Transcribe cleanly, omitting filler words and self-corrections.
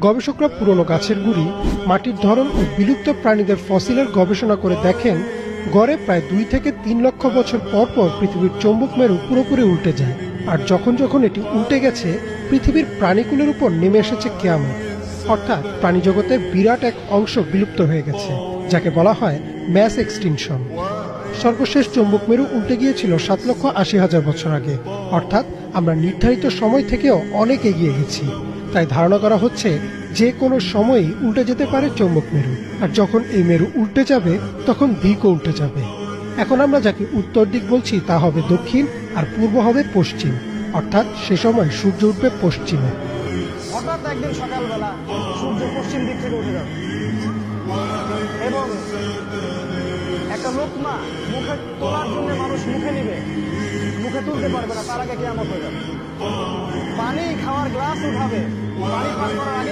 গবেষকরা পুরনো গাছের গুঁড়ি, মাটির ধরন ও বিলুপ্ত প্রাণীদের ফসিলের গবেষণা করে দেখেন গড়ে প্রায় 2 থেকে 3 লক্ষ বছর পর পর পৃথিবীর চৌম্বক মেরু পুরোপুরি উল্টে যায়। আর যখন যখন এটি উল্টে গেছে, পৃথিবীর প্রাণীকুলের উপর নেমে এসেছে কিয়ামত, অর্থাৎ প্রাণীজগতের বিরাট এক অংশ বিলুপ্ত হয়ে গেছে, যাকে বলা হয় ম্যাস এক্সটিনশন। সর্বশেষ চৌম্বক মেরু উল্টে গিয়েছিল 7,80,000 বছর আগে, অর্থাৎ আমরা নির্ধারিত সময় থেকেও অনেক এগিয়ে গেছি। তাই ধারণা করা হচ্ছে যে কোনো সময়ই উল্টে যেতে পারে চৌম্বক মেরু। আর যখন এই মেরু উল্টে যাবে, তখন দিকও উল্টে যাবে। এখন আমরা যাকে উত্তর দিক বলছি তা হবে দক্ষিণ, আর পূর্ব হবে পশ্চিম, অর্থাৎ সে সময় সূর্য উঠবে পশ্চিমে। হঠাৎ একদিন সকালবেলা সূর্য পশ্চিম দিক থেকে উঠে যাবে এবং একটা লোকমা মুখে তোলার জন্য মানুষ মুখে নিবে, মুখে তুলতে পারবে না, তার আগে কিয়ামত হয়ে যাবে। পানি খাওয়ার গ্লাস উঠাবে, পানি পান করার আগে